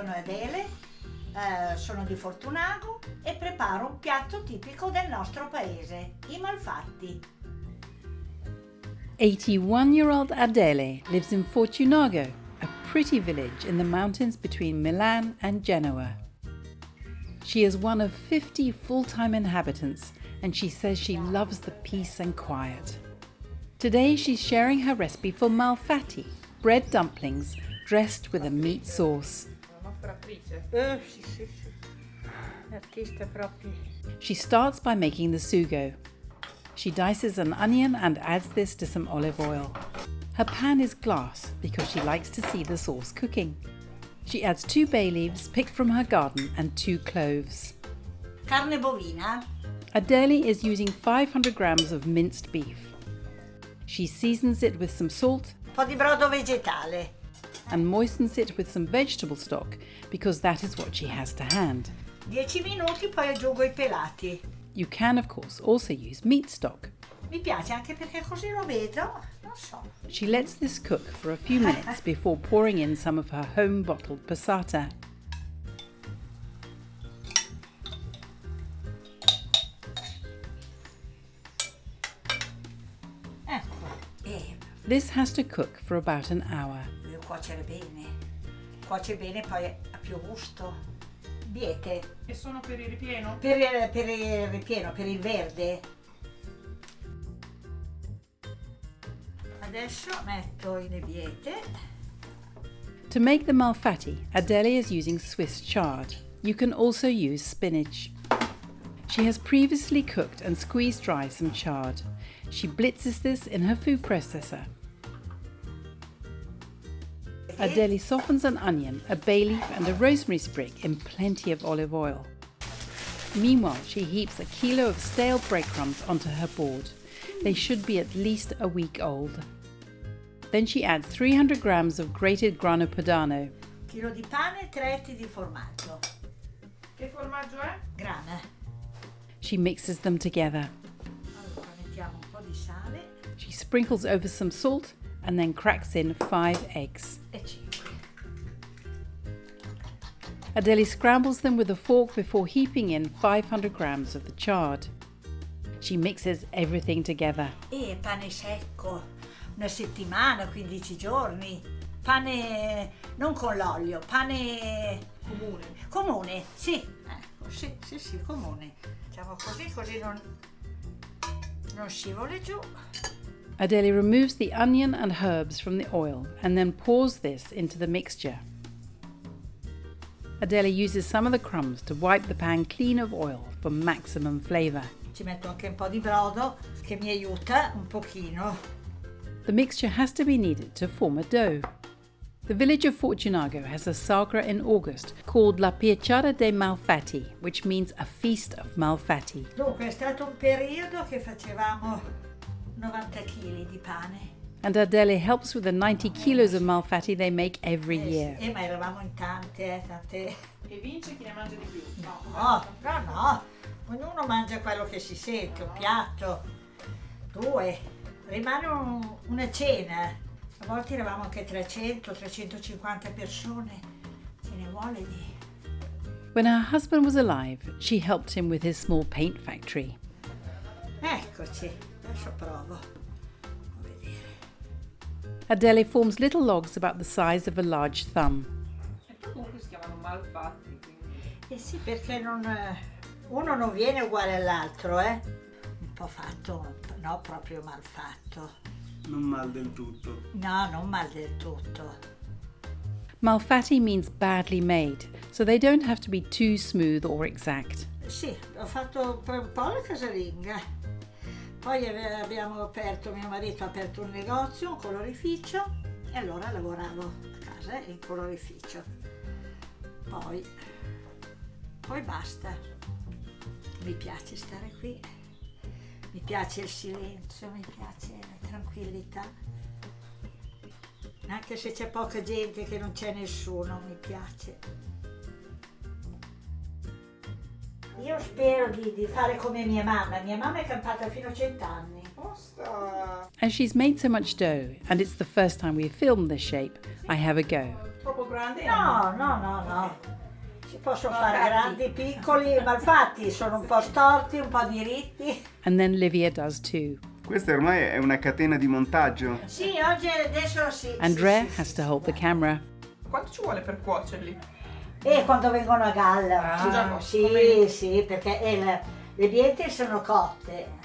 sono Adele, sono di Fortunago e preparo un piatto tipico del nostro paese, i malfatti. 81-year-old Adele lives in Fortunago, a pretty village in the mountains between Milan and Genoa. She is one of 50 full-time inhabitants, and she says she loves the peace and quiet. Today she's sharing her recipe for malfatti, bread dumplings dressed with a meat sauce. She starts by making the sugo. She dices an onion and adds this to some olive oil. Her pan is glass because she likes to see the sauce cooking. She adds 2 bay leaves picked from her garden and 2 cloves. Carne bovina. Adele is using 500 grams of minced beef. She seasons it with some salt, Un po' di brodo vegetale. and moistens it with some vegetable stock because that is what she has to hand. 10 minuti, poi aggiungo i pelati. You can, of course, also use meat stock. Mi piace anche perché così lo vedo, non so. She lets this cook for a few minutes before pouring in some of her home-bottled passata. Ecco, This has to cook for about an hour. devo cuocere bene. Cuoce bene, poi ha più gusto. Biete. E sono per il ripieno? Per il ripieno, per il verde. Adesso metto le biete. To make the malfatti, Adele is using Swiss chard. You can also use spinach. She has previously cooked and squeezed dry some chard. She blitzes this in her food processor. Adele softens an onion, a bay leaf and a rosemary sprig in plenty of olive oil. Meanwhile, she heaps a kilo of stale breadcrumbs onto her board. They should be at least a week old. Then she adds 300 grams of grated Grana Padano. Chilo di pane e 3 etti di formaggio. Che formaggio è? Grana. She mixes them together. Allora mettiamo un po' di sale She sprinkles over some salt and then cracks in 5 eggs. e 5. Adele scrambles them with a fork before heaping in 500 grams of the chard. She mixes everything together. E pane secco, una settimana, 15 giorni. Pane non con l'olio, pane Comune. comune, sì. Ecco, sì, comune. Facciamo così non scivoli giù. Adele removes the onion and herbs from the oil and then pours this into the mixture. Adele uses some of the crumbs to wipe the pan clean of oil for maximum flavour. Ci metto anche un po' di brodo che mi aiuta un pochino. The mixture has to be kneaded to form a dough. The village of Fortunago has a sagra in August called La Piacciata dei Malfatti, which means a feast of malfatti. Dunque è stato un periodo che facevamo 90 kg di pane. And Adele helps with the 90 kilos of malfatti they make every year. Ma eravamo in tante. E vince chi ne mangia di più? No. Ognuno mangia quello che si sente, un piatto, 2. Rimane una cena. A volte eravamo anche 300-350 persone. Ce ne vuole di. When her husband was alive, she helped him with his small paint factory. Eccoci, adesso provo. A vedere. Adele forms little logs about the size of a large thumb. E poi comunque si chiamano malfatti, quindi. Eh sì, perché uno non viene uguale all'altro, Un po' fatto, no, proprio mal fatto. Non mal del tutto. No, non mal del tutto. Malfatti means badly made, so they don't have to be too smooth or exact. Sì, ho fatto un po' la casalinga. Poi mio marito ha aperto un negozio, un colorificio, e allora lavoravo a casa in colorificio. Poi basta. Mi piace stare qui, mi piace il silenzio, mi piace la tranquillità. Anche se c'è poca gente, che non c'è nessuno, mi piace. Io spero di fare come mia mamma. Mia mamma è campata fino a 100 anni. Posta! As she's made so much dough, and it's the first time we've filmed this shape, I have a go. Troppo grande? No. Si possono fare grandi, piccoli, malfatti, sono un po' storti, un po' diritti. And then Livia does too. Questa ormai è una catena di montaggio. Sì, adesso sì. Andrea sì. has to hold the camera. Quanto ci vuole per cuocerli? E quando vengono a galla. già Sì, perché le biete sono cotte.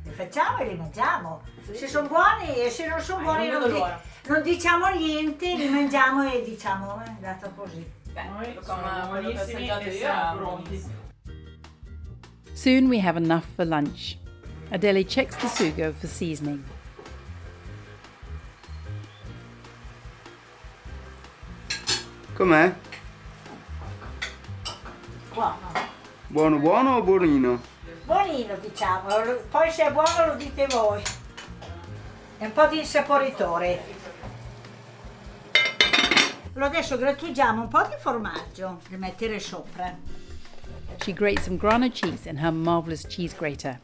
Le facciamo e li mangiamo. Se sono buoni e se non sono buoni non diciamo niente, li mangiamo e diciamo è andata così. Noi sono buonissimi e siamo pronti. Soon we have enough for lunch. Adele checks the sugo for seasoning. Com'è? Buono. Buono o buonino? Buonino diciamo, poi se è buono lo dite voi. È un po' di insaporitore. Allora adesso grattugiamo un po' di formaggio da mettere sopra. She grates some Grana cheese in her marvellous cheese grater.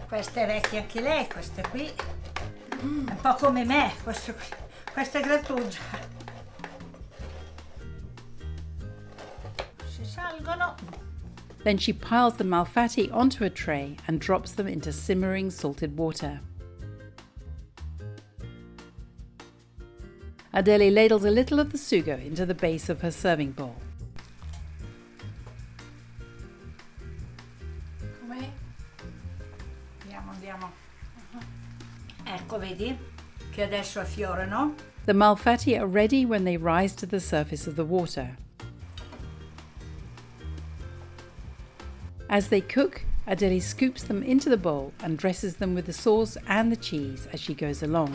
Questa è vecchia anche lei, questa qui. È un po' come me, questa grattugia. Si salgono. Then she piles the malfatti onto a tray and drops them into simmering salted water. Adele ladles a little of the sugo into the base of her serving bowl. Andiamo. Ecco, vedi che adesso affiorano. The malfatti are ready when they rise to the surface of the water. As they cook, Adele scoops them into the bowl and dresses them with the sauce and the cheese as she goes along.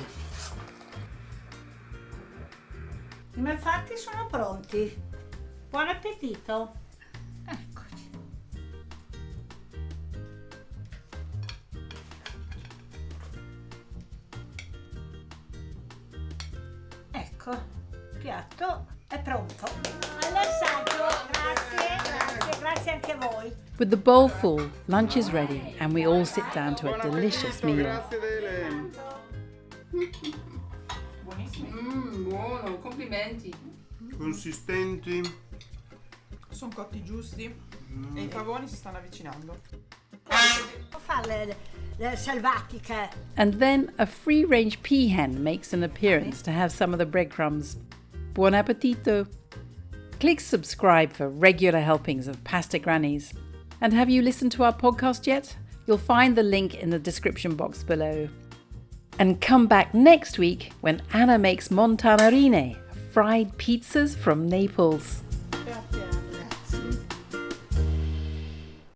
I malfatti sono pronti. Buon appetito. Eccoci. Ecco, il piatto è pronto. All'assaggio, grazie anche a voi. With the bowl full, lunch is ready and we all sit down to a delicious meal. Grazie Adele. Buonissimi. Buono, complimenti. Consistenti. Sono cotti giusti e i pavoni si stanno avvicinando. Fa le salvatica. And then a free-range peahen makes an appearance to have some of the breadcrumbs. Buon appetito! Click subscribe for regular helpings of pasta Grannies. And have you listened to our podcast yet? You'll find the link in the description box below. And come back next week when Anna makes montanarine, fried pizzas from Naples.